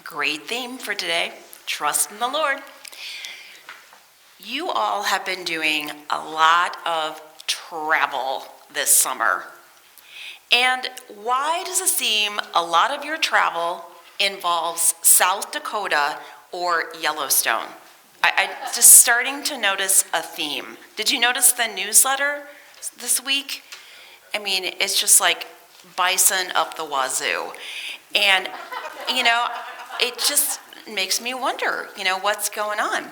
Great theme for today. Trust in the Lord. You all have been doing a lot of travel this summer. And why does it seem a lot of your travel involves South Dakota or Yellowstone? I'm just starting to notice a theme. Did you notice the newsletter this week? I mean, it's just like bison up the wazoo. And, it just makes me wonder, what's going on.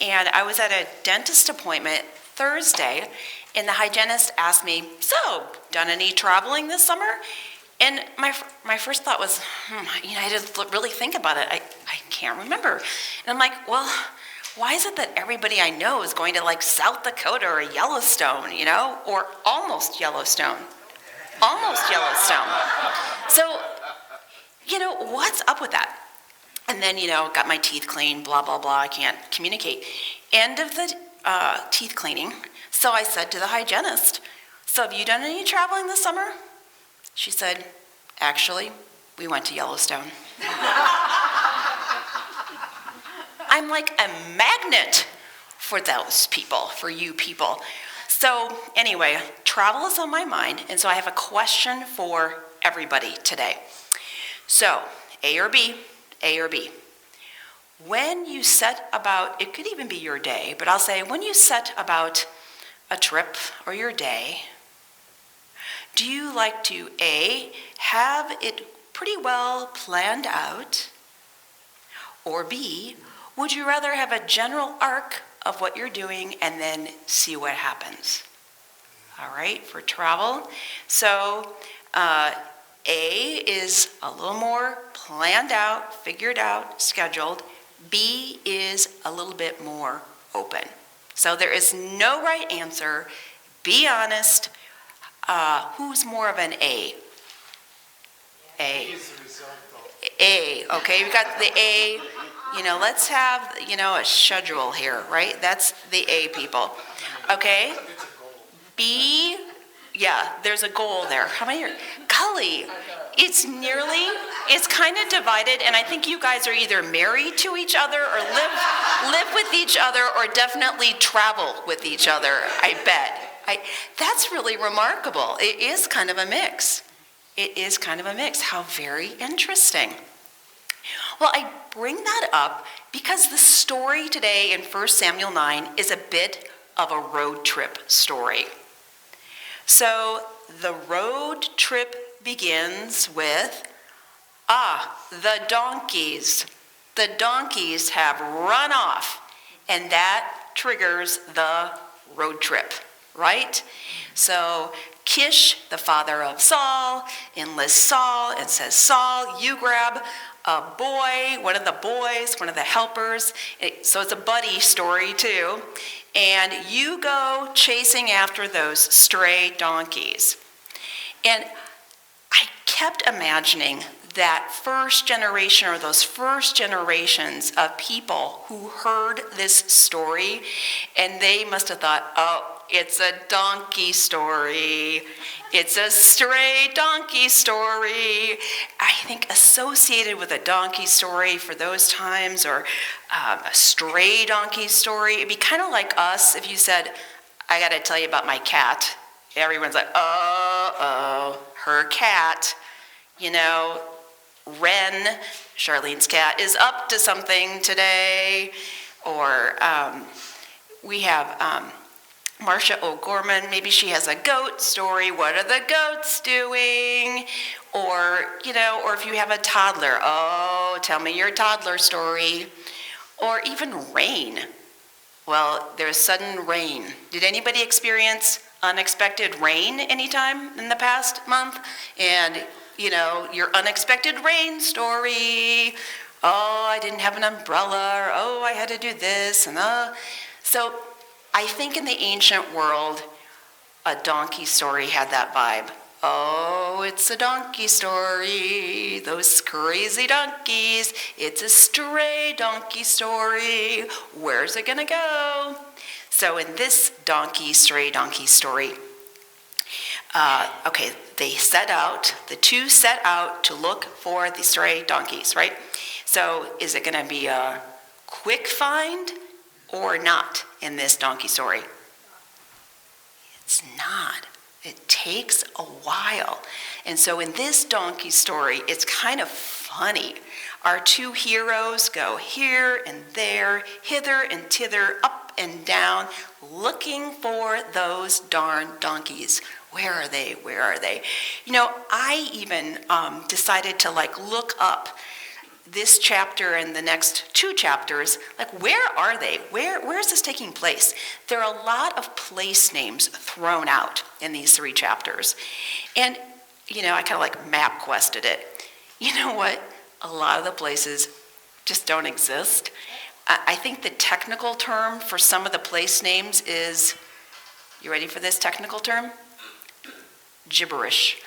And I was at a dentist appointment Thursday, and the hygienist asked me, so, done any traveling this summer? And my first thought was, I had to really think about it. I can't remember. And I'm like, well, why is it that everybody I know is going to like South Dakota or Yellowstone, or almost Yellowstone? Almost Yellowstone. So, what's up with that? And then, got my teeth cleaned, blah, blah, blah, I can't communicate. End of the teeth cleaning, so I said to the hygienist, so have you done any traveling this summer? She said, actually, we went to Yellowstone. I'm like a magnet for those people, for you people. So anyway, travel is on my mind, and so I have a question for everybody today. So, A or B? A or B? When you set about, it could even be your day, but I'll say when you set about a trip or your day, do you like to A, have it pretty well planned out, or B, would you rather have a general arc of what you're doing and then see what happens? All right, for travel. So A is a little more planned out, figured out, scheduled. B is a little bit more open. So there is no right answer. Be honest. Who's more of an A? A. A, okay, we've got the A. Let's have, a schedule here, right? That's the A people. Okay? B, yeah, there's a goal there. How many? Golly, it's kind of divided, and I think you guys are either married to each other or live with each other or definitely travel with each other, I bet. That's really remarkable. It is kind of a mix. It is kind of a mix. How very interesting. Well, I bring that up because the story today in 1 Samuel 9 is a bit of a road trip story. So the road trip begins with, the donkeys. The donkeys have run off, and that triggers the road trip, right? So Kish, the father of Saul, enlists Saul and says, Saul, you grab a boy, one of the helpers. So it's a buddy story too. And you go chasing after those stray donkeys. And I kept imagining that first generation or those first generations of people who heard this story, and they must have thought, it's a donkey story. It's a stray donkey story. I think associated with a donkey story for those times, or a stray donkey story, it'd be kind of like us if you said, I got to tell you about my cat. Everyone's like, her cat. Ren, Charlene's cat, is up to something today. Or we have Marcia O'Gorman, maybe she has a goat story. What are the goats doing? Or if you have a toddler, tell me your toddler story. Or even rain. Well, there's sudden rain. Did anybody experience unexpected rain anytime in the past month? And, your unexpected rain story. I didn't have an umbrella. Or, I had to do this. And So I think in the ancient world, a donkey story had that vibe. It's a donkey story, those crazy donkeys. It's a stray donkey story. Where's it gonna go? So in this stray donkey story, Okay, the two set out to look for the stray donkeys, right? So is it going to be a quick find or not in this donkey story? It's not. It takes a while. And so in this donkey story, it's kind of funny. Our two heroes go here and there, hither and thither, up and down, looking for those darn donkeys. Where are they? Where are they? You know, I even decided to look up this chapter and the next two chapters, where are they? Where is this taking place? There are a lot of place names thrown out in these three chapters. And, I kind of map quested it. You know what? A lot of the places just don't exist. I think the technical term for some of the place names is, you ready for this technical term? Gibberish.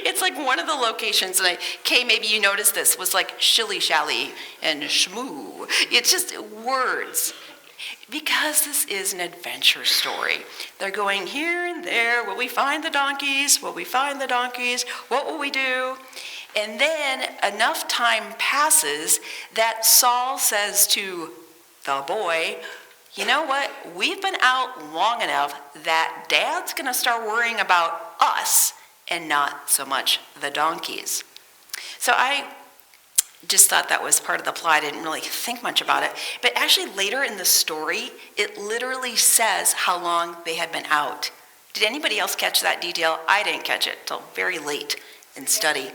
It's like one of the locations, and Kay, maybe you noticed this, was like shilly-shally and shmoo. It's just words. Because this is an adventure story. They're going here and there. Will we find the donkeys? Will we find the donkeys? What will we do? And then enough time passes that Saul says to the boy, you know what? We've been out long enough that Dad's going to start worrying about us and not so much the donkeys. So I just thought that was part of the plot. I didn't really think much about it. But actually later in the story, it literally says how long they had been out. Did anybody else catch that detail? I didn't catch it till very late in study. 3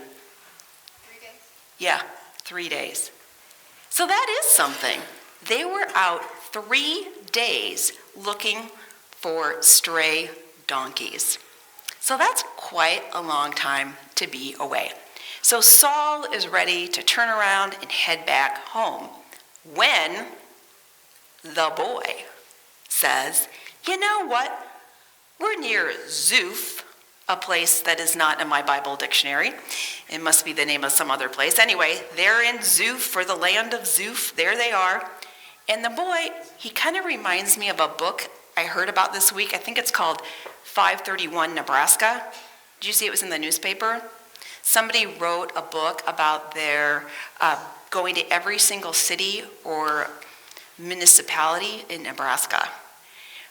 days? Yeah, 3 days. So that is something. They were out 3 days looking for stray donkeys. So that's quite a long time to be away. So Saul is ready to turn around and head back home when the boy says, you know what? We're near Zuph, a place that is not in my Bible dictionary. It must be the name of some other place. Anyway, they're in Zuph, or the land of Zuph. There they are. And the boy, he kind of reminds me of a book I heard about this week. I think it's called 531 Nebraska. Did you see it was in the newspaper? Somebody wrote a book about their going to every single city or municipality in Nebraska.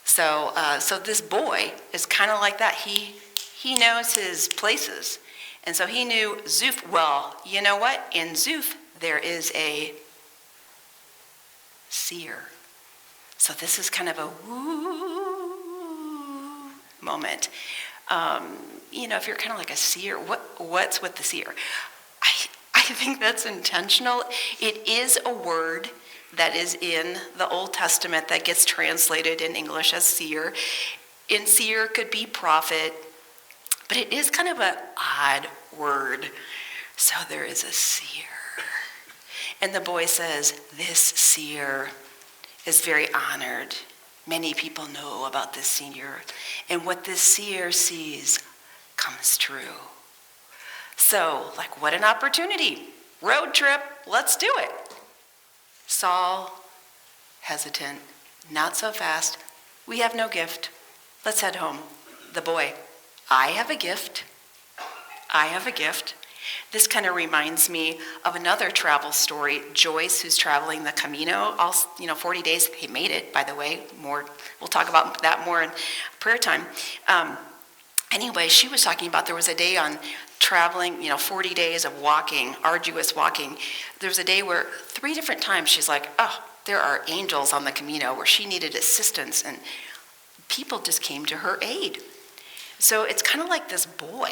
So this boy is kind of like that. He knows his places. And so he knew Zuph. Well, you know what? In Zuph, there is a seer. So this is kind of a woo moment. If you're kind of like a seer, what's with the seer? I think that's intentional. It is a word that is in the Old Testament that gets translated in English as seer. And seer could be prophet, but it is kind of an odd word. So there is a seer. And the boy says, this seer is very honored. Many people know about this seer. And what this seer sees comes true. So, what an opportunity. Road trip, let's do it. Saul, hesitant, not so fast. We have no gift. Let's head home. The boy, I have a gift. I have a gift. This kind of reminds me of another travel story. Joyce, who's traveling the Camino, 40 days. He made it, by the way. We'll talk about that more in prayer time. Anyway, she was talking about there was a day on traveling, 40 days of walking, arduous walking. There was a day where 3 different times she's like, there are angels on the Camino, where she needed assistance, and people just came to her aid. So it's kind of like this boy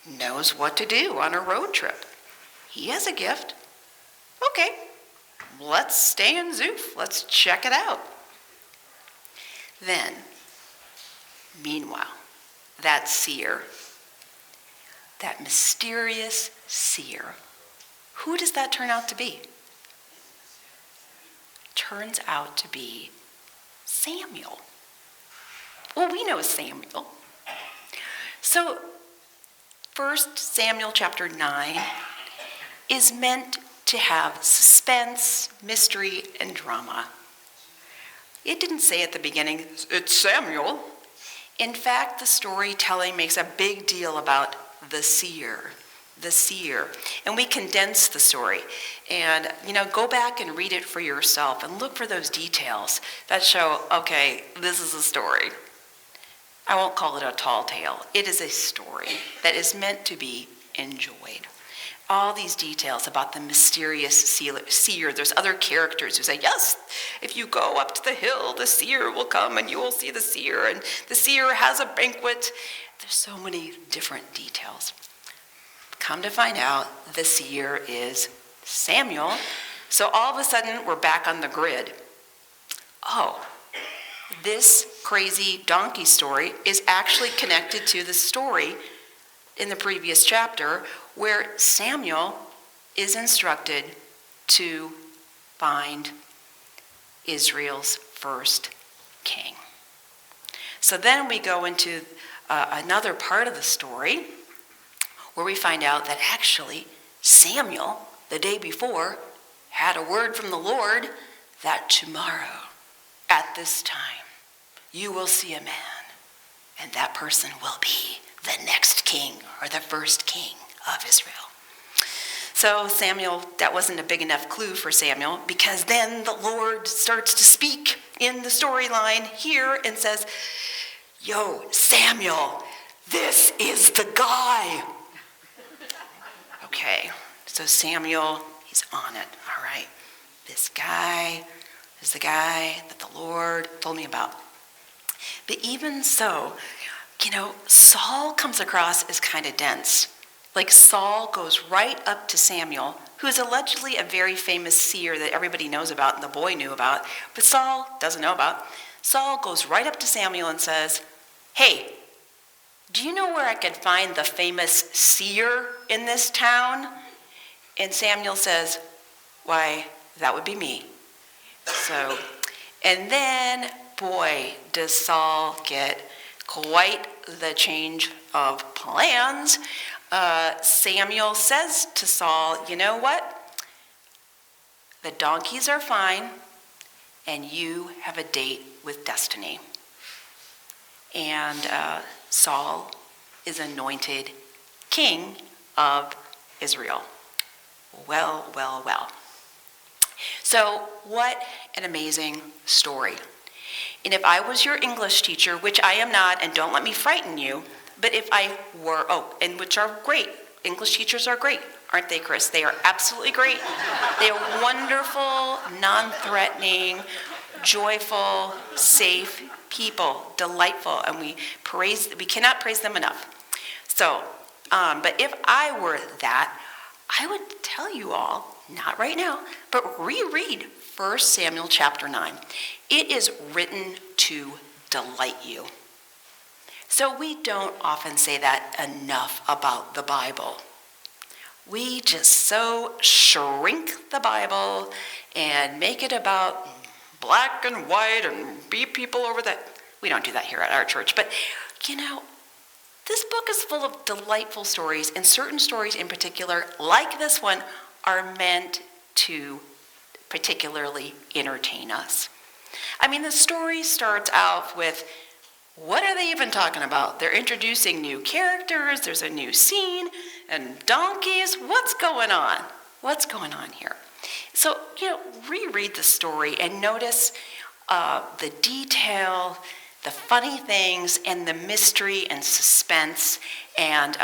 knows what to do on a road trip. He has a gift. Okay, let's stay in Zuph. Let's check it out. Then, meanwhile, that seer, that mysterious seer, who does that turn out to be? Turns out to be Samuel. Well, we know Samuel. So 1 Samuel chapter 9 is meant to have suspense, mystery, and drama. It didn't say at the beginning, it's Samuel. In fact, the storytelling makes a big deal about the seer. The seer. And we condense the story. And, go back and read it for yourself and look for those details that show, okay, this is a story. I won't call it a tall tale. It is a story that is meant to be enjoyed. All these details about the mysterious seer. There's other characters who say, yes, if you go up to the hill, the seer will come and you will see the seer. And the seer has a banquet. There's so many different details. Come to find out, the seer is Samuel. So all of a sudden, we're back on the grid. Oh, this crazy donkey story is actually connected to the story in the previous chapter where Samuel is instructed to find Israel's first king. So then we go into another part of the story where we find out that actually Samuel, the day before, had a word from the Lord that tomorrow, at this time, you will see a man, and that person will be the next king or the first king of Israel. So Samuel, that wasn't a big enough clue for Samuel, because then the Lord starts to speak in the storyline here and says, yo, Samuel, this is the guy. Okay, so Samuel, he's on it, all right. This guy is the guy that the Lord told me about. But even so, Saul comes across as kind of dense. Like Saul goes right up to Samuel, who is allegedly a very famous seer that everybody knows about and the boy knew about, but Saul doesn't know about. Saul goes right up to Samuel and says, hey, do you know where I could find the famous seer in this town? And Samuel says, why, that would be me. So, and then, boy, does Saul get quite the change of plans. Samuel says to Saul, you know what? The donkeys are fine, and you have a date with destiny. And Saul is anointed king of Israel. Well, well, well. So what an amazing story. And if I was your English teacher, which I am not, and don't let me frighten you, but if I were, and which are great. English teachers are great, aren't they, Chris? They are absolutely great. They are wonderful, non-threatening, joyful, safe people, delightful, and we cannot praise them enough. So, but if I were that, I would tell you all, not right now, but reread 1 Samuel chapter 9. It is written to delight you. So we don't often say that enough about the Bible. We just so shrink the Bible and make it about black and white and beat people over the... We don't do that here at our church, but this book is full of delightful stories, and certain stories in particular, like this one, are meant to particularly entertain us. I mean, the story starts out with, what are they even talking about? They're introducing new characters, there's a new scene, and donkeys. What's going on? What's going on here? So, reread the story and notice the detail, the funny things, and the mystery and suspense and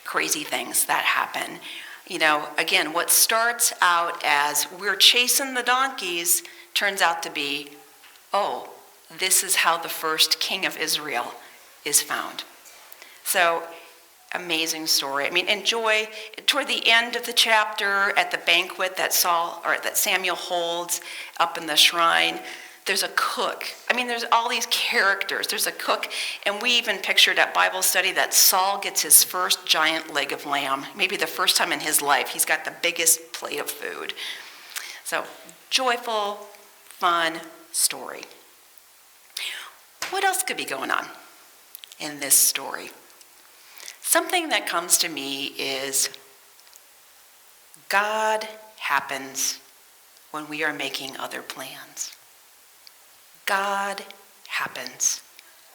crazy things that happen. Again, what starts out as we're chasing the donkeys turns out to be, this is how the first king of Israel is found. So, amazing story. I mean, enjoy, toward the end of the chapter, at the banquet that Samuel holds up in the shrine, there's a cook. I mean, there's all these characters. There's a cook, and we even pictured at Bible study that Saul gets his first giant leg of lamb, maybe the first time in his life. He's got the biggest plate of food. So, joyful, fun story. What else could be going on in this story? Something that comes to me is God happens when we are making other plans. God happens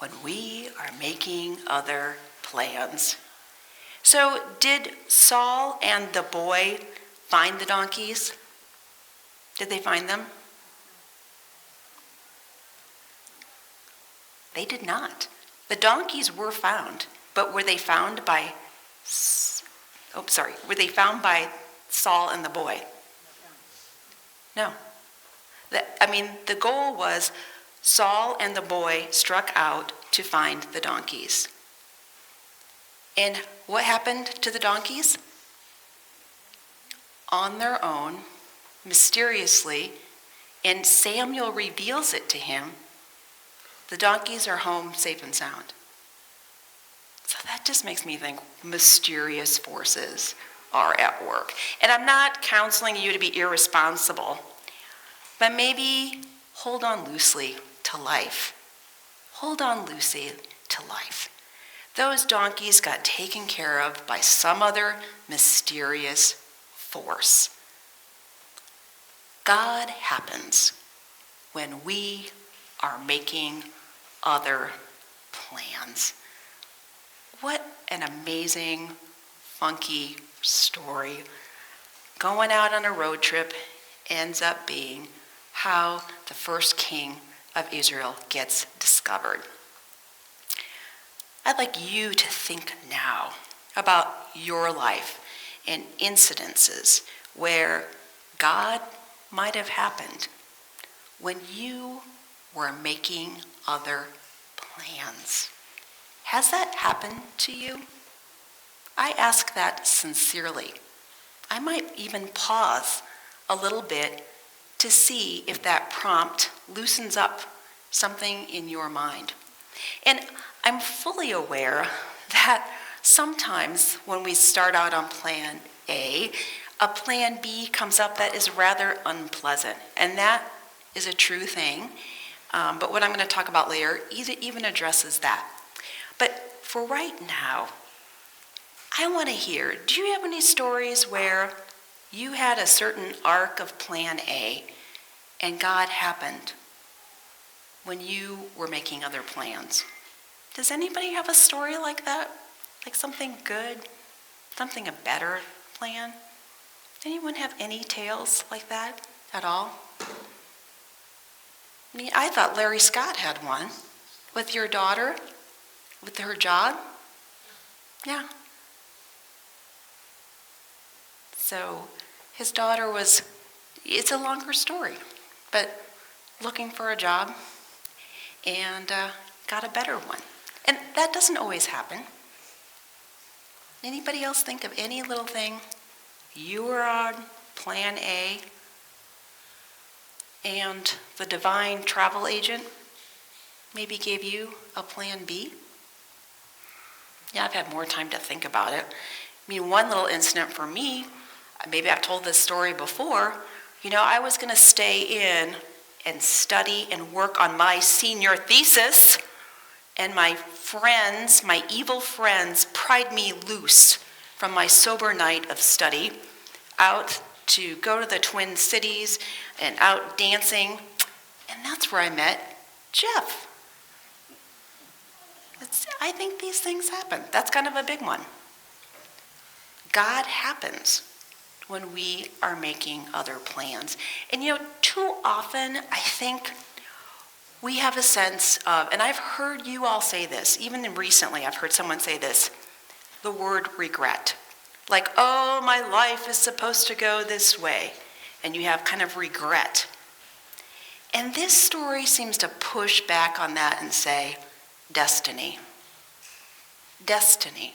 when we are making other plans. So did Saul and the boy find the donkeys? Did they find them? They did not. The donkeys were found, but were they found by were they found by Saul and the boy? No. The goal was Saul and the boy struck out to find the donkeys. And what happened to the donkeys? On their own, mysteriously, and Samuel reveals it to him, the donkeys are home safe and sound. So that just makes me think mysterious forces are at work. And I'm not counseling you to be irresponsible, but maybe hold on loosely to life. Hold on loosely to life. Those donkeys got taken care of by some other mysterious force. God happens when we are making other plans. What an amazing, funky story. Going out on a road trip ends up being how the first king of Israel gets discovered. I'd like you to think now about your life and incidences where God might have happened when you were making other plans. Has that happened to you? I ask that sincerely. I might even pause a little bit to see if that prompt loosens up something in your mind. And I'm fully aware that sometimes when we start out on plan A, a plan B comes up that is rather unpleasant. And that is a true thing. But what I'm going to talk about later even addresses that. But for right now, I want to hear, do you have any stories where you had a certain arc of plan A and God happened when you were making other plans? Does anybody have a story like that? Like something good? Something a better plan? Anyone have any tales like that at all? I thought Larry Scott had one. With your daughter? With her job? Yeah. So his daughter it's a longer story, but looking for a job and got a better one. And that doesn't always happen. Anybody else think of any little thing you were on plan A and the divine travel agent maybe gave you a plan B? Yeah, I've had more time to think about it. One little incident for me, maybe I've told this story before, I was going to stay in and study and work on my senior thesis, and my friends, my evil friends, pried me loose from my sober night of study out to go to the Twin Cities and out dancing, and that's where I met Jeff. I think these things happen. That's kind of a big one. God happens when we are making other plans. And too often I think we have a sense of, and I've heard you all say this, even recently I've heard someone say this, the word regret. Like, oh, my life is supposed to go this way. And you have kind of regret. And this story seems to push back on that and say, destiny. Destiny.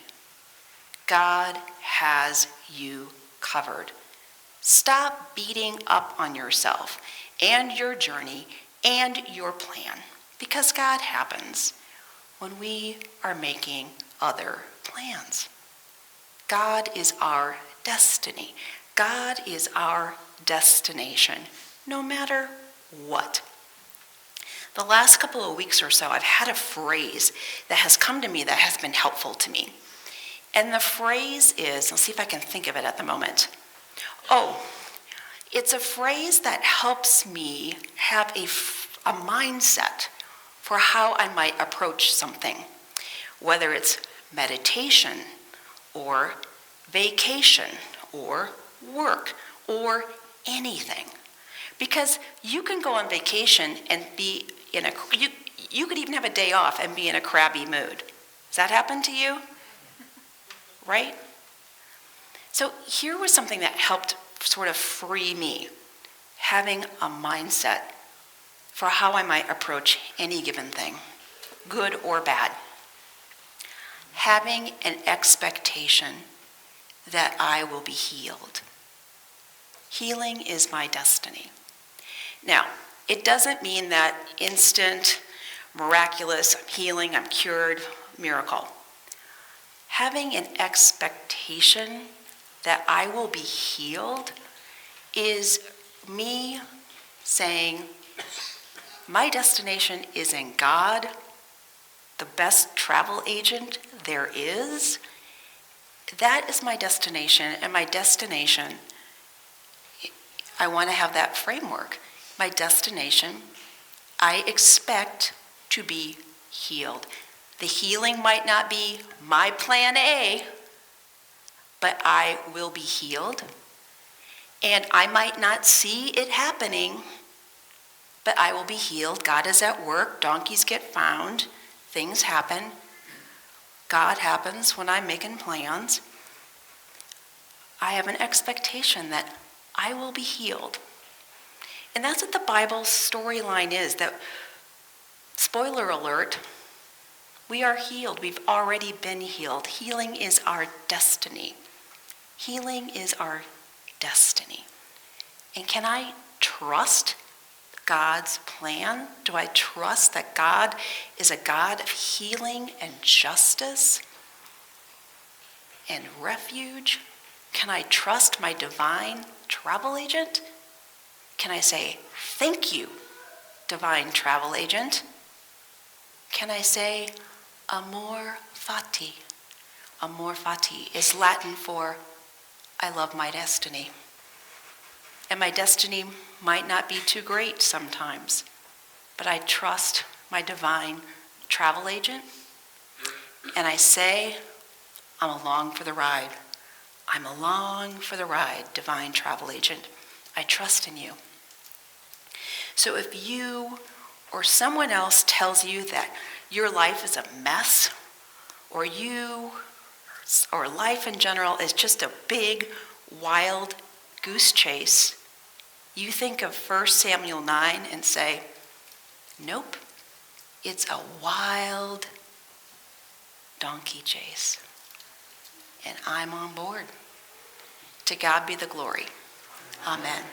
God has you covered. Stop beating up on yourself and your journey and your plan, because God happens when we are making other plans. God is our destiny. God is our destination, no matter what. The last couple of weeks or so, I've had a phrase that has come to me that has been helpful to me. And the phrase is, let's see if I can think of it at the moment. It's a phrase that helps me have a mindset for how I might approach something, whether it's meditation or vacation or work or anything. Because you can go on vacation and be you could even have a day off and be in a crabby mood. Does that happen to you? Right? So here was something that helped sort of free me, having a mindset for how I might approach any given thing, good or bad. Having an expectation that I will be healed. Healing is my destiny. Now, it doesn't mean that instant, miraculous, I'm healing, I'm cured, miracle. Having an expectation that I will be healed is me saying, my destination is in God, the best travel agent there is. That is my destination, and my destination, I want to have that framework. My destination, I expect to be healed. The healing might not be my plan A, but I will be healed. And I might not see it happening, but I will be healed. God is at work. Donkeys get found. Things happen. God happens when I'm making plans. I have an expectation that I will be healed. And that's what the Bible's storyline is, that, spoiler alert, we are healed. We've already been healed. Healing is our destiny. Healing is our destiny. And can I trust God's plan? Do I trust that God is a God of healing and justice and refuge? Can I trust my divine travel agent? Can I say, thank you, divine travel agent? Can I say, amor fati? Amor fati is Latin for, I love my destiny. And my destiny might not be too great sometimes, but I trust my divine travel agent, and I say, I'm along for the ride. I'm along for the ride, divine travel agent. I trust in you. So if you or someone else tells you that your life is a mess, or life in general is just a big, wild goose chase, you think of 1 Samuel 9 and say, nope, it's a wild donkey chase. And I'm on board. To God be the glory. Amen.